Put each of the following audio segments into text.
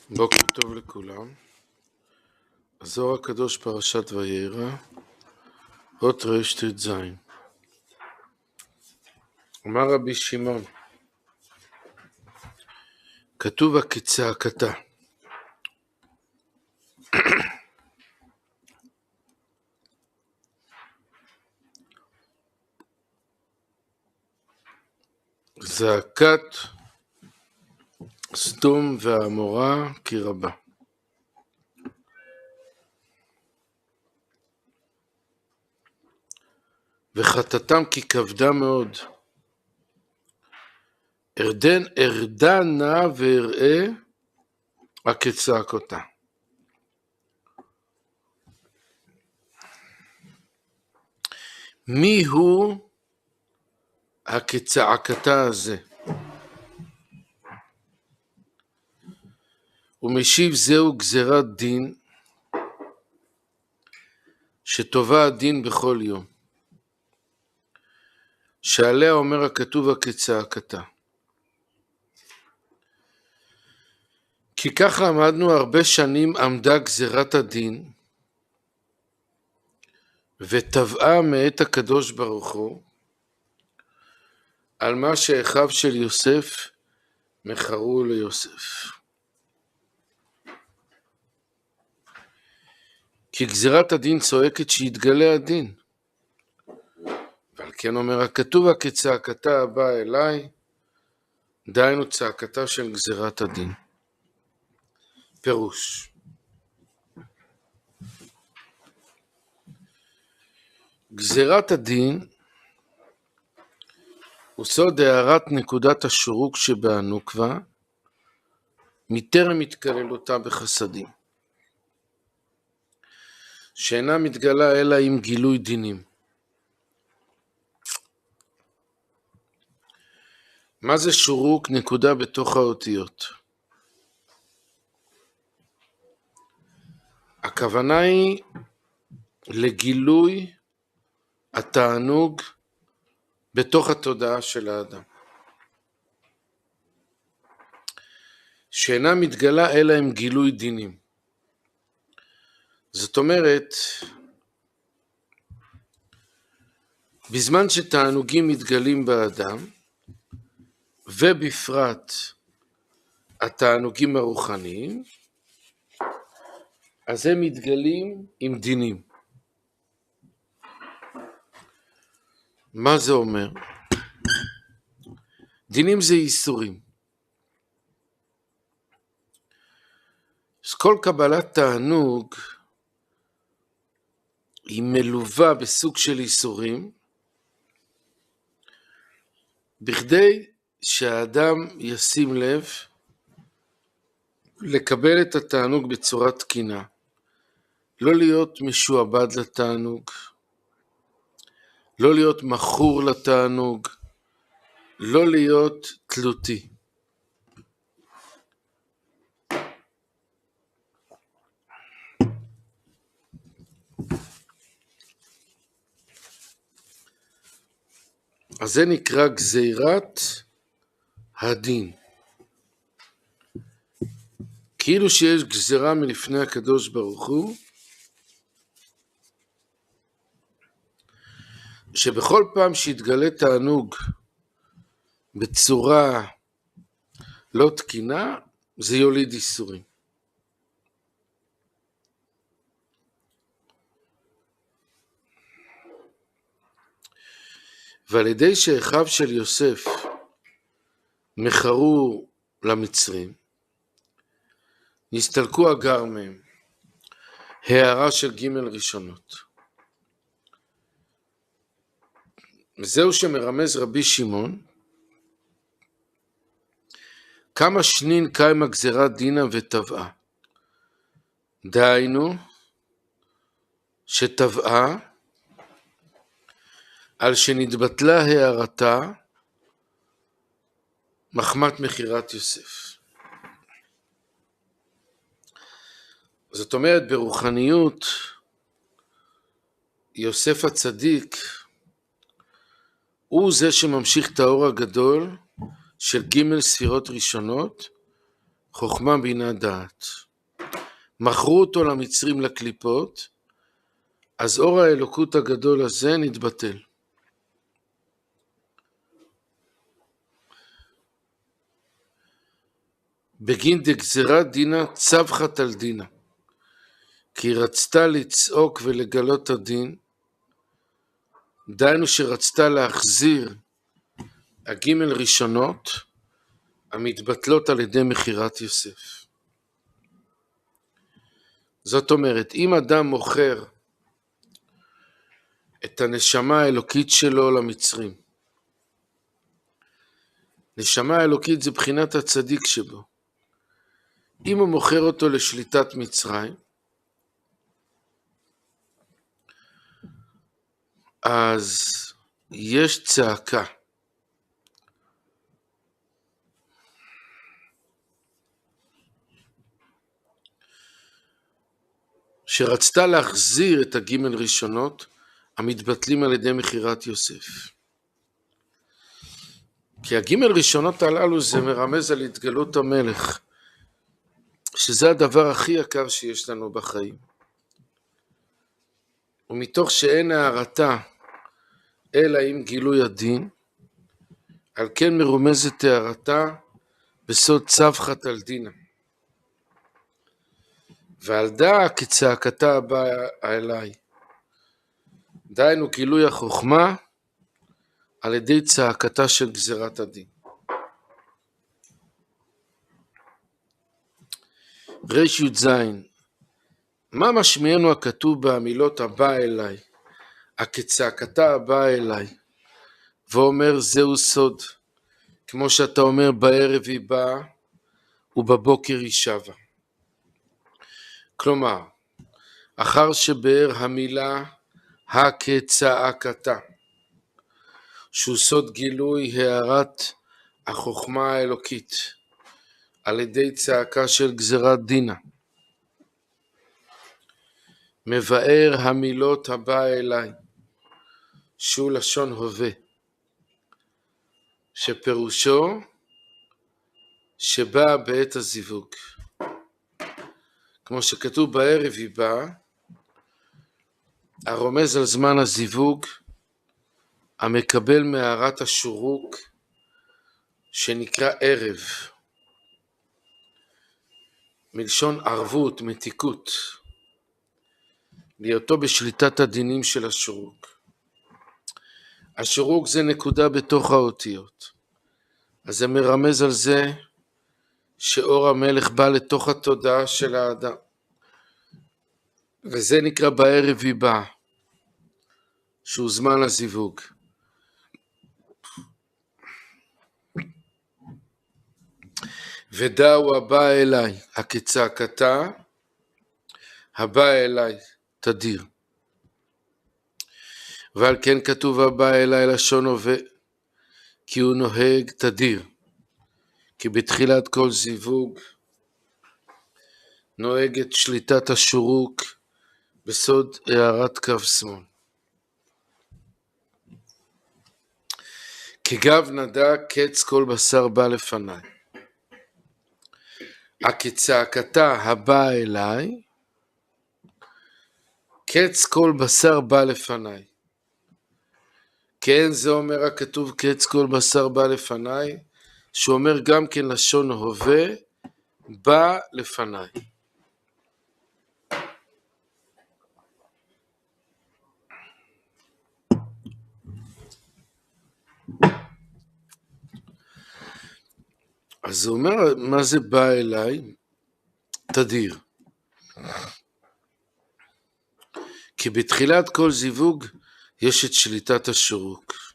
בוקר טוב לכולם. הזוהר הקדוש פרשת וירא, אות רט"ז. אמר רבי שמעון, כתוב כצעקתה. זעקת סדום ועמורה כי רבה. וחטאתם כי כבדה מאוד. ארדה נא ואראה כצעקתה. מי הוא הכצעקתה הזה? ומשיב זהו גזירת דין שטובה הדין בכל יום, שעליה אומר הכתוב כצעקתה. כי כך למדנו הרבה שנים עמדה גזירת הדין וטבעה מאת הקדוש ברוך הוא על מה שאחיו של יוסף מכרו ליוסף. כי גזירת הדין צועקת שיתגלה הדין, ועל כן אומר הכתוב כצעקתה הבאה אליי, דהיינו צעקתה של גזירת הדין. פירוש: גזירת הדין הוא סוד הערת נקודת השורוק שבהנוקבה מטרם התקללותה בחסדים, שאינה מתגלה אלא עם גילוי דינים. מה זה שורוק? נקודה בתוך האותיות. הכוונה היא לגילוי התענוג בתוך התודעה של האדם, שאינה מתגלה אלא עם גילוי דינים. זאת אומרת, בזמן שתענוגים מתגלים באדם, ובפרט התענוגים הרוחניים, אז הם מתגלים עם דינים. מה זה אומר? דינים זה איסורים. אז כל קבלת תענוג היא מלווה בסוג של איסורים, בכדי שהאדם ישים לב לקבל את התענוג בצורה תקינה, לא להיות משועבד לתענוג, לא להיות מכור לתענוג, לא להיות תלותי. אז זה נקרא גזירת הדין. כאילו שיש גזירה מלפני הקדוש ברוך הוא, שבכל פעם שיתגלה תענוג בצורה לא תקינה, זה יוליד איסורים. ועל ידי שאחיו של יוסף מכרו למצרים, נסתלקו הגר מהם. הערה של ג' ראשונות. וזהו שמרמז רבי שמעון, כמה שנין קיימה גזירת דינה וטבעה. דהיינו, שטבעה על שנתבטלה הערתה מחמת מחירת יוסף. זאת אומרת, ברוחניות, יוסף הצדיק הוא זה שממשיך את האור הגדול של ג' ספירות ראשונות, חוכמה בינה דעת. מכרו אותו למצרים לקליפות, אז אור האלוקות הגדול הזה נתבטל. בגין דגזרת דינה צווחת על דינה, כי היא רצתה לצעוק ולגלות הדין, דהיינו שרצתה להחזיר הגימל ראשונות המתבטלות על ידי מחירת יוסף. זאת אומרת, אם אדם מוכר את הנשמה האלוקית שלו למצרים, נשמה האלוקית זה בחינת הצדיק שבו, אם הוא מוכר אותו לשליטת מצרים, אז יש צעקה. שרצתה להחזיר את הגימל ראשונות המתבטלים על ידי מחירת יוסף. כי הגימל ראשונות הללו זה מרמז על התגלות המלך, שזה הדבר הכי יקר שיש לנו בחיים. ומתוך שאין הערתה אלא עם גילוי הדין, על כן מרומזת הערתה בסוד צווחת על דינה. ועל דא כצעקתה הבאה אליי, דהיינו גילוי החוכמה על ידי צעקתה של גזירת הדין. ריש י"ז, מה משמיענו הכתוב במילות הבא אליי, הכצעקתה הבאה אליי, ואומר זהו סוד, כמו שאתה אומר בערב היא באה ובבוקר היא שבה. כלומר, אחר שבאר המילה הכצעקתה, שהוא סוד גילוי הערת החוכמה האלוקית, על ידי צעקה של גזירת דינה, מבאר המילות הבא אליי, שהוא לשון הווה, שפירושו שבא בעת הזיווג. כמו שכתוב בערב היא באה, הרומז על זמן הזיווג, המקבל מהערת השורוק שנקרא ערב, מלשון ערבות, מתיקות, להיותו בשליטת הדינים של השורוק. השורוק זה נקודה בתוך האותיות, אז זה מרמז על זה שאור המלך בא לתוך התודעה של האדם, וזה נקרא בערב היא באה, שהוא זמן הזיווג. ודאו הבא אליי, הכצעקתה, הבא אליי תדיר. ועל כן כתוב הבא אליי לשון הווה, כי הוא נוהג תדיר. כי בתחילת כל זיווג נוהגת שליטת השורוק בסוד הערת קו שמאל. כגב נדע קץ כל בשר בא לפניי. הכצעקתה הבא אליי, קץ כל בשר בא לפניי. כן, זה אומר הכתוב קץ כל בשר בא לפניי, שאומר גם כן לשון הווה, בא לפניי. אז זה אומר, מה זה בא אליי? תדיר. כי בתחילת כל זיווג יש את שליטת השורוק.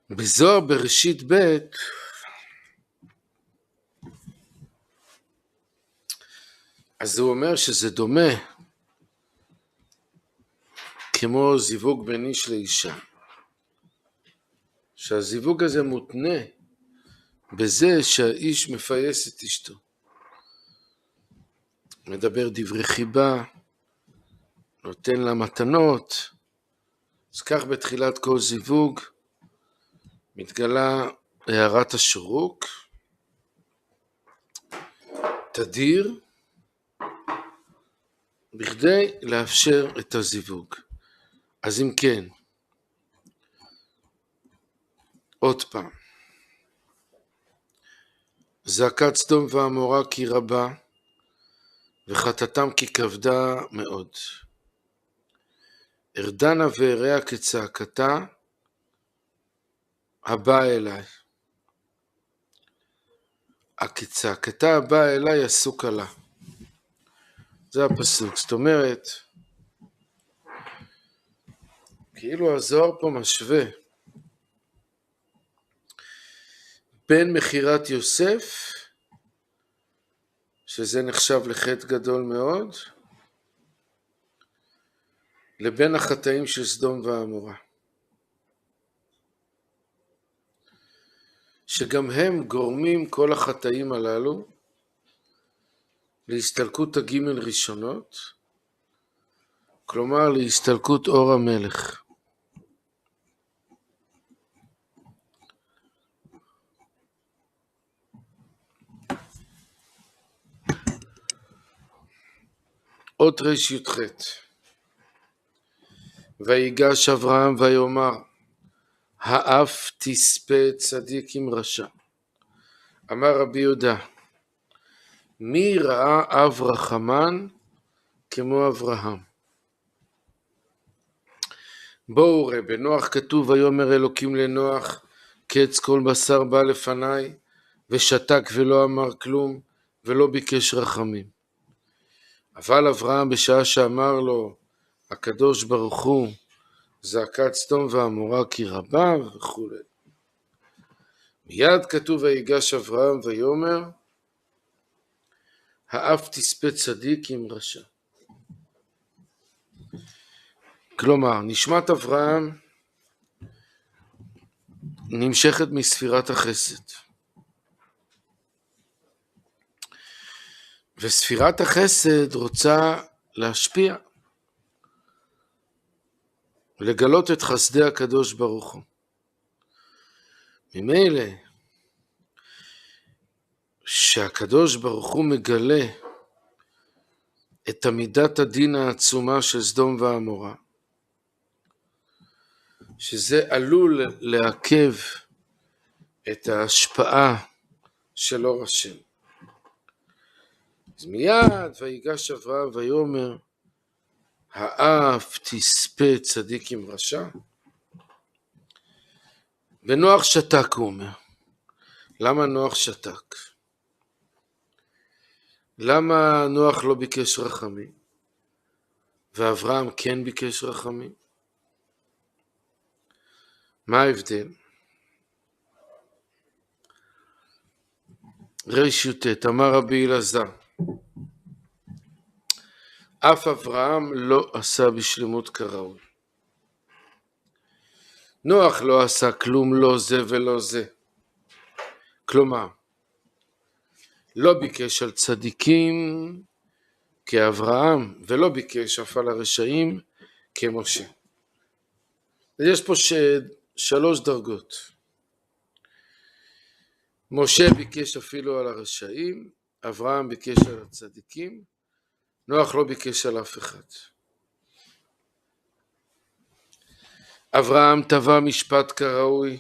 בזוהר בראשית ב' אז הוא אומר שזה דומה כמו זיווג בין איש לאישה. שהזיווג הזה מותנה בזה שהאיש מפייס את אשתו. מדבר דברי חיבה, נותן לה מתנות. אז כך בתחילת כל זיווג מתגלה הערת השורוק, תדיר, בכדי לאפשר את הזיווג. אז אם כן, עוד פעם, זעקת סדום ועמורה כי רבה, וחטאתם כי כבדה מאוד. ארדנה ואריה כצעקתה, הבאה אליי. הכצעקתה הבאה אליי עשו קלה. זה הפסוק. זאת אומרת, כאילו הזוהר פה משווה בין מחירת יוסף, שזה נחשב לחטא גדול מאוד, לבין החטאים של סדום ועמורה. שגם הם גורמים, כל החטאים הללו, להסתלקות הגימל ראשונות, כלומר להסתלקות אור המלך. אות רי"ח. ויגש אברהם ויאמר, האף תספה צדיק עם רשע. אמר רבי יהודה, מי ראה אב רחמן כמו אברהם? בואו ראה, בנוח כתוב, ויאמר אלוקים לנוח, קץ כל בשר בא לפניי, ושתק ולא אמר כלום, ולא ביקש רחמים. אבל אברהם בשעה שאמר לו, הקדוש ברוך הוא, זעקת סדום ועמורה כי רבה וכו'. מיד כתוב ויגש אברהם ויאמר, האף תספה צדיק עם רשע. כלומר, נשמת אברהם נמשכת מספירת החסד. וספירת החסד רוצה להשפיע, לגלות את חסדי הקדוש ברוך הוא. ממילא, שהקדוש ברוך הוא מגלה את עמידת הדין העצומה של סדום ועמורה, שזה עלול לעכב את ההשפעה של אור השם. אז מיד ויגש אברהם ויאמר, האף תספה צדיק עם רשע. ונוח שתק, הוא אומר. למה נוח שתק? למה נוח לא ביקש רחמים? ואברהם כן ביקש רחמים? מה ההבדל? רי"ט, אמר רבי אלעזר, אף אברהם לא עשה בשלמות כראוי. נוח לא עשה כלום, לא זה ולא זה. כלומר, לא ביקש על צדיקים כאברהם, ולא ביקש אף על הרשעים כמשה. יש פה שלוש דרגות. משה ביקש אפילו על הרשעים, אברהם ביקש על הצדיקים, נוח לא ביקש על אף אחד. אברהם טבע משפט כראוי,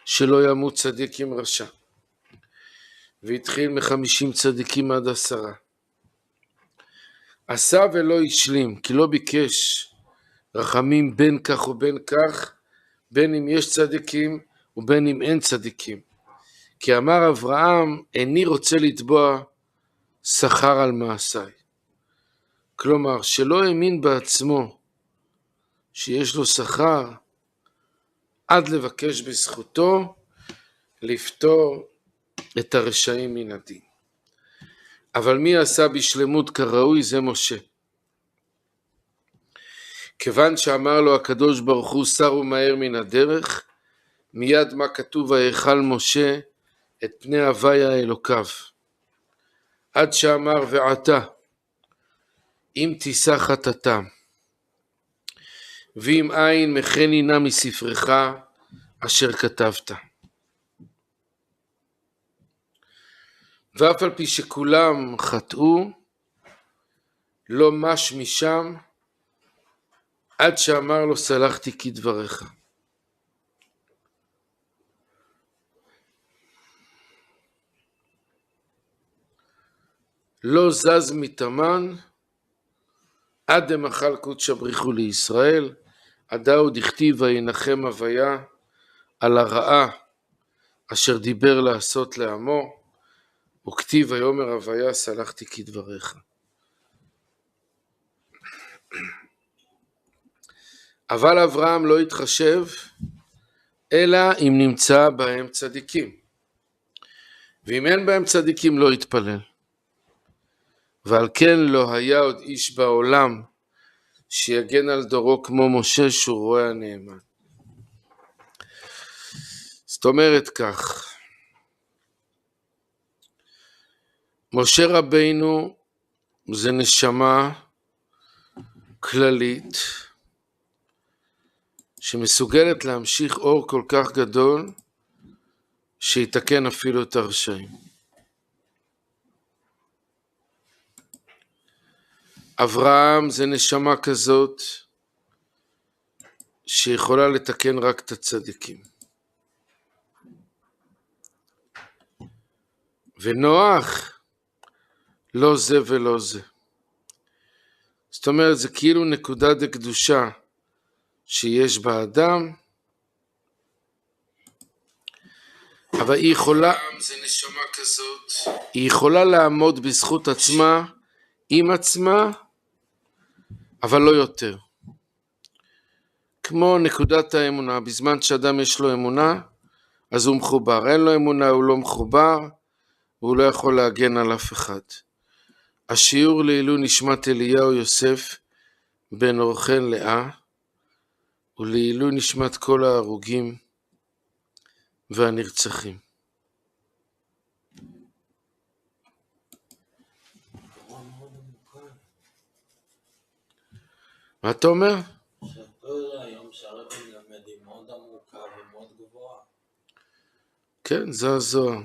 שלא ימות צדיק עם רשע. והתחיל מ50 צדיקים עד 10. עשה ולא השלים, כי לא ביקש רחמים בין כך ובין כך, בין אם יש צדיקים ובין אם אין צדיקים. כי אמר אברהם, איני רוצה לתבוע שכר על מעשיי. כלומר, שלא האמין בעצמו שיש לו שכר, עד לבקש בזכותו לפתור את הרשעים מן הדין. אבל מי עשה בשלמות כראוי? זה משה. כיוון שאמר לו הקדוש ברוך הוא סר ומהר מן הדרך, מיד מה כתוב, ויחל משה את פני הוויה אלוקיו. עד שאמר ועתה, אם תישא חטאתם, ואם אין מחני נא מספרך אשר כתבת. ואף על פי שכולם חטאו, לא מש משם, עד שאמר לו סלחתי כדבריך. לא זז מתאמן, עד דמחל קודשא בריחו לישראל, עדה דכתיב וינחם הוויה על הרעה אשר דיבר לעשות לעמו, וכתיב ויאמר הוויה סלחתי כדבריך. אבל אברהם לא התחשב, אלא אם נמצא בהם צדיקים. ואם אין בהם צדיקים לא יתפלל. ועל כן לא היה עוד איש בעולם שיגן על דורו כמו משה שהוא רואה הנאמן. זאת אומרת כך, משה רבינו זה נשמה כללית שמסוגלת להמשיך אור כל כך גדול שיתקן אפילו את הרשעים. אברהם זה נשמה כזאת שיכולה לתקן רק את הצדיקים. ונוח לא זה ולא זה. זאת אומרת זה כאילו נקודה דקדושה שיש באדם, אבל היא יכולה, זה נשמה כזאת, היא יכולה לעמוד בזכות עצמה, עם עצמה, אבל לא יותר. כמו נקודת האמונה, בזמן שאדם יש לו אמונה, אז הוא מחובר. אין לו אמונה, הוא לא מחובר, והוא לא יכול להגן על אף אחד. השיעור לעילוי נשמת אליהו יוסף בן אורחן לאה, ולעילוי נשמת כל ההרוגים והנרצחים. מה אתה אומר? היום שהרבי מלמד היא מאוד עמוקה ומאוד גבוהה. כן, זה הזוהר.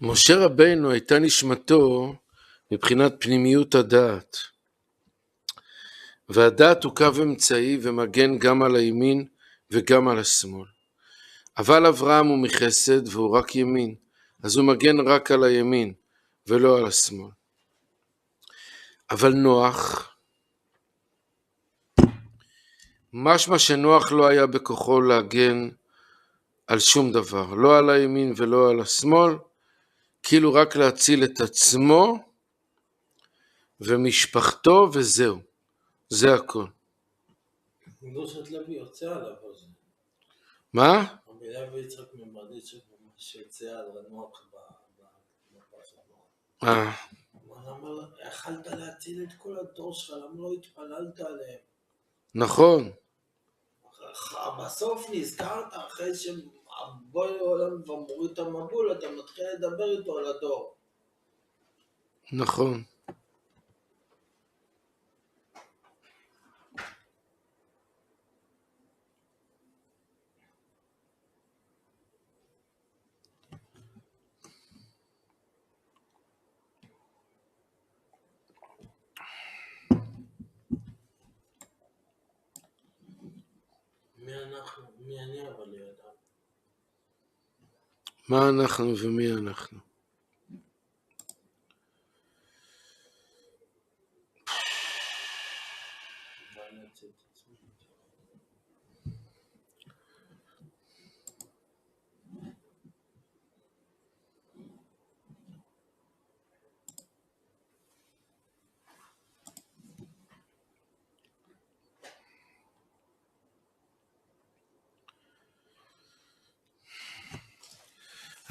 משה רבינו הייתה נשמתו מבחינת פנימיות הדעת. והדעת הוא קו אמצעי ומגן גם על הימין וגם על השמאל. אבל אברהם הוא מחסד והוא רק ימין, אז הוא מגן רק על הימין ולא על השמאל. אבל נוח, משמע שנוח לא היה בכוחו להגן על שום דבר, לא על הימין ולא על השמאל, כאילו רק להציל את עצמו ומשפחתו וזהו, זה הכל. קדושת לוי יוצא עליו על זה. מה? רבי לוי יצחק ממרדיץ שיוצא על הנוח בפרשת נוח. הוא אמר, יכלת להציל את כל הדור שלך, למה לא התפללת עליהם? נכון. בסוף נזכרת אחרי שבוא לעולם כבר מוריד את המבול, אתה מתחיל לדבר איתו על הדור. נכון. מי אני אבל לידם? מה אנחנו ומי אנחנו?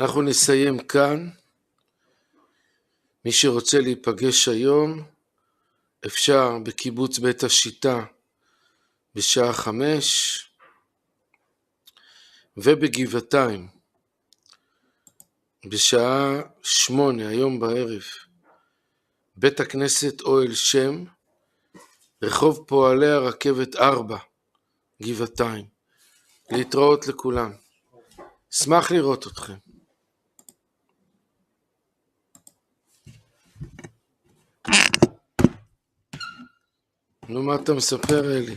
אנחנו נסיים כאן. מי שרוצה להיפגש היום, אפשר בקיבוץ בית השיטה בשעה 5, ובגבעתיים בשעה 8 היום בערב, בית הכנסת אוהל שם, רחוב פועלי הרכבת 4, גבעתיים. להתראות לכולם. אשמח לראות אתכם. נו, מה אתה מספר, אלי?